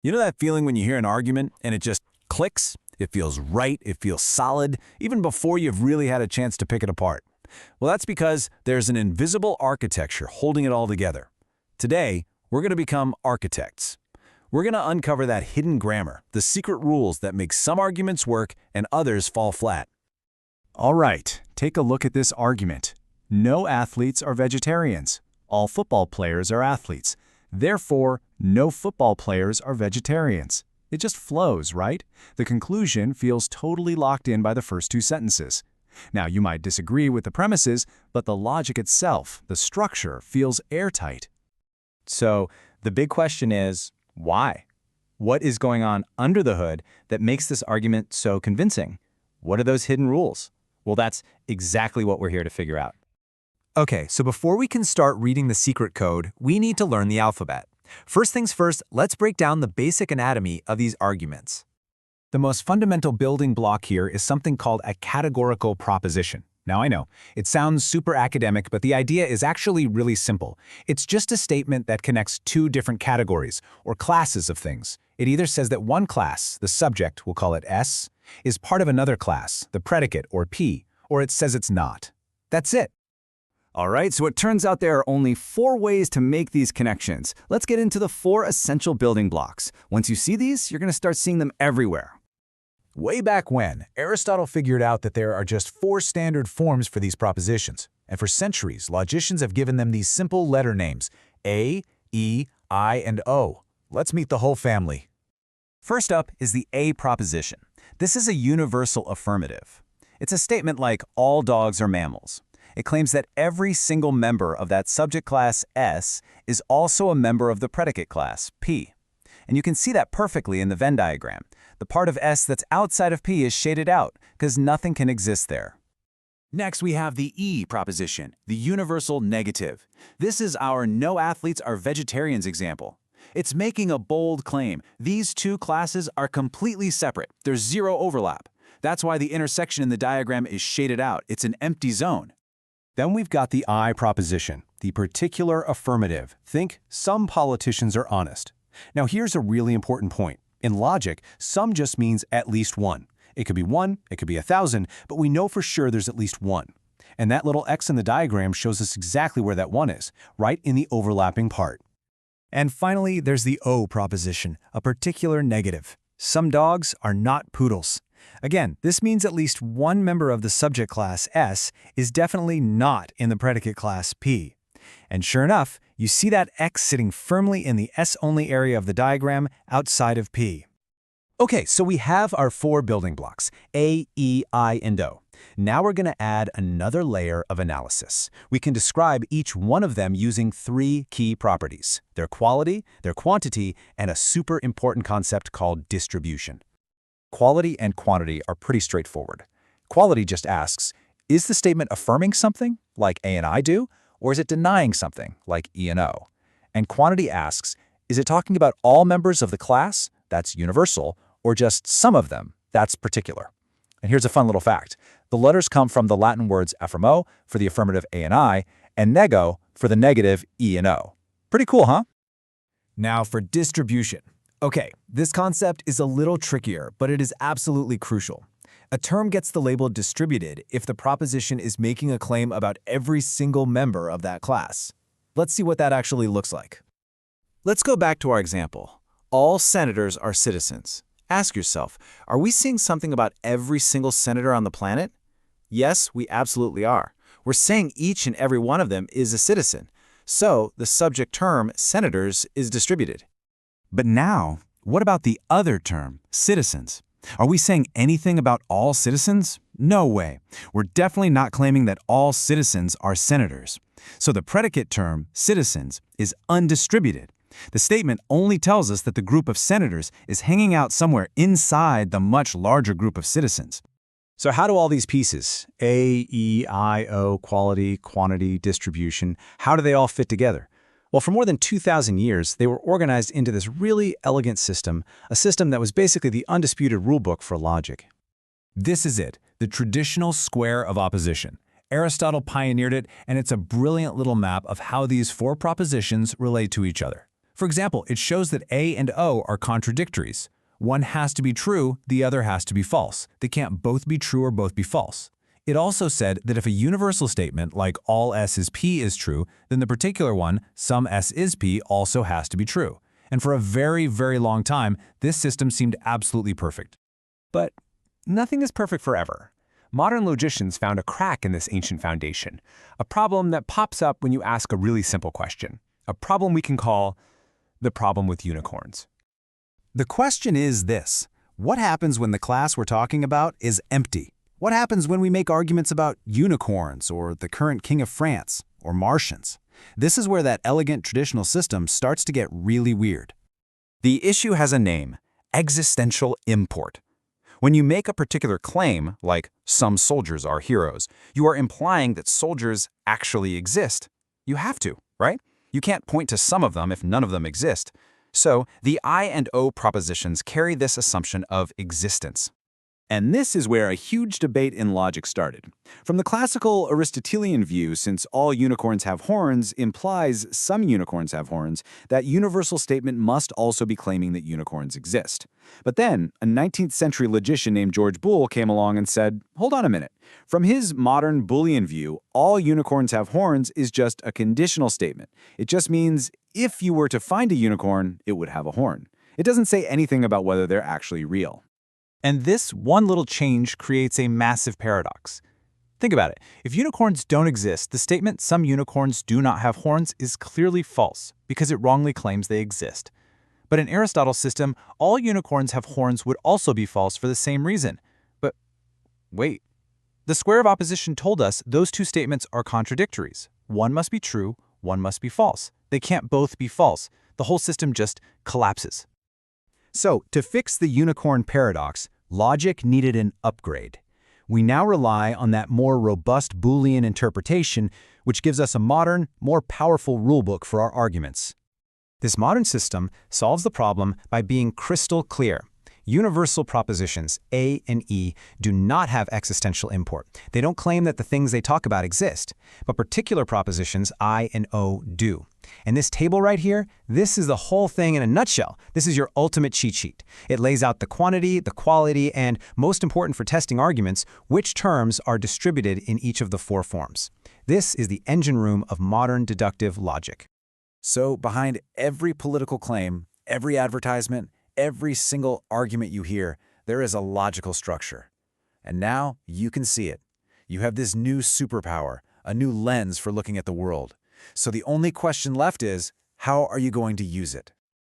You know that feeling when you hear an argument and it just clicks? It feels right, it feels solid, even before you've really had a chance to pick it apart. Well, that's because there's an invisible architecture holding it all together. Today, we're going to become architects. We're going to uncover that hidden grammar, the secret rules that make some arguments work and others fall flat. All right, take a look at this argument. No athletes are vegetarians. All football players are athletes. Therefore, no football players are vegetarians. It just flows, right? The conclusion feels totally locked in by the first two sentences. Now, you might disagree with the premises, but the logic itself, the structure, feels airtight. So, the big question is, why? What is going on under the hood that makes this argument so convincing? What are those hidden rules? Well, that's exactly what we're here to figure out. Okay, so before we can start reading the secret code, we need to learn the alphabet. First things first, let's break down the basic anatomy of these arguments. The most fundamental building block here is something called a categorical proposition. Now I know, it sounds super academic, but the idea is actually really simple. It's just a statement that connects two different categories, or classes of things. It either says that one class, the subject, we'll call it S, is part of another class, the predicate, or P, or it says it's not. That's it. All right, so it turns out there are only 4 ways to make these connections. Let's get into the 4 essential building blocks. Once you see these, you're going to start seeing them everywhere. Way back when, Aristotle figured out that there are just 4 standard forms for these propositions, and for centuries, logicians have given them these simple letter names, A, E, I, and O. Let's meet the whole family. First up is the A proposition. This is a universal affirmative. It's a statement like all dogs are mammals. It claims that every single member of that subject class S is also a member of the predicate class P. And you can see that perfectly in the Venn diagram. The part of S that's outside of P is shaded out because nothing can exist there. Next, we have the E proposition, the universal negative. This is our no athletes are vegetarians example. It's making a bold claim. These two classes are completely separate. There's zero overlap. That's why the intersection in the diagram is shaded out. It's an empty zone. Then we've got the I proposition, the particular affirmative. Think, some politicians are honest. Now here's a really important point. In logic, some just means at least one. It could be 1, it could be 1,000, but we know for sure there's at least one. And that little X in the diagram shows us exactly where that one is, right in the overlapping part. And finally, there's the O proposition, a particular negative. Some dogs are not poodles. Again, this means at least one member of the subject class S is definitely not in the predicate class P. And sure enough, you see that X sitting firmly in the S-only area of the diagram outside of P. Okay, so we have our 4 building blocks, A, E, I, and O. Now we're going to add another layer of analysis. We can describe each one of them using 3 key properties: their quality, their quantity, and a super important concept called distribution. Quality and quantity are pretty straightforward. Quality just asks, is the statement affirming something, like A and I do, or is it denying something, like E and O? And quantity asks, is it talking about all members of the class, that's universal, or just some of them, that's particular? And here's a fun little fact. The letters come from the Latin words affirmo for the affirmative A and I, and nego for the negative E and O. Pretty cool, huh? Now for distribution. Okay, this concept is a little trickier, but it is absolutely crucial. A term gets the label distributed if the proposition is making a claim about every single member of that class. Let's see what that actually looks like. Let's go back to our example. All senators are citizens. Ask yourself, are we seeing something about every single senator on the planet? Yes, we absolutely are. We're saying each and every one of them is a citizen. So the subject term, senators, is distributed. But now, what about the other term, citizens? Are we saying anything about all citizens? No way. We're definitely not claiming that all citizens are senators. So the predicate term, citizens, is undistributed. The statement only tells us that the group of senators is hanging out somewhere inside the much larger group of citizens. So how do all these pieces, A, E, I, O, quality, quantity, distribution, how do they all fit together? Well, for more than 2,000 years, they were organized into this really elegant system, a system that was basically the undisputed rulebook for logic. This is it, the traditional square of opposition. Aristotle pioneered it, and it's a brilliant little map of how these 4 propositions relate to each other. For example, it shows that A and O are contradictories. One has to be true, the other has to be false. They can't both be true or both be false. It also said that if a universal statement like all S is P is true, then the particular one, some S is P, also has to be true. And for a very, very long time, this system seemed absolutely perfect. But nothing is perfect forever. Modern logicians found a crack in this ancient foundation, a problem that pops up when you ask a really simple question, a problem we can call the problem with unicorns. The question is this: what happens when the class we're talking about is empty? What happens when we make arguments about unicorns or the current king of France or Martians? This is where that elegant traditional system starts to get really weird. The issue has a name: existential import. When you make a particular claim, like some soldiers are heroes, you are implying that soldiers actually exist. You have to, right? You can't point to some of them if none of them exist. So the I and O propositions carry this assumption of existence. And this is where a huge debate in logic started. From the classical Aristotelian view, since all unicorns have horns implies some unicorns have horns, that universal statement must also be claiming that unicorns exist. But then, a 19th century logician named George Boole came along and said, hold on a minute. From his modern Boolean view, all unicorns have horns is just a conditional statement. It just means if you were to find a unicorn, it would have a horn. It doesn't say anything about whether they're actually real. And this one little change creates a massive paradox. Think about it. If unicorns don't exist, the statement some unicorns do not have horns is clearly false because it wrongly claims they exist. But in Aristotle's system, all unicorns have horns would also be false for the same reason. But wait, the square of opposition told us those two statements are contradictories. One must be true, one must be false. They can't both be false. The whole system just collapses. So, to fix the unicorn paradox, logic needed an upgrade. We now rely on that more robust Boolean interpretation, which gives us a modern, more powerful rulebook for our arguments. This modern system solves the problem by being crystal clear. Universal propositions, A and E, do not have existential import. They don't claim that the things they talk about exist, but particular propositions, I and O, do. And this table right here, this is the whole thing in a nutshell. This is your ultimate cheat sheet. It lays out the quantity, the quality, and, most important for testing arguments, which terms are distributed in each of the four forms. This is the engine room of modern deductive logic. So behind every political claim, every advertisement, every single argument you hear, there is a logical structure. And now you can see it. You have this new superpower, a new lens for looking at the world. So the only question left is, how are you going to use it?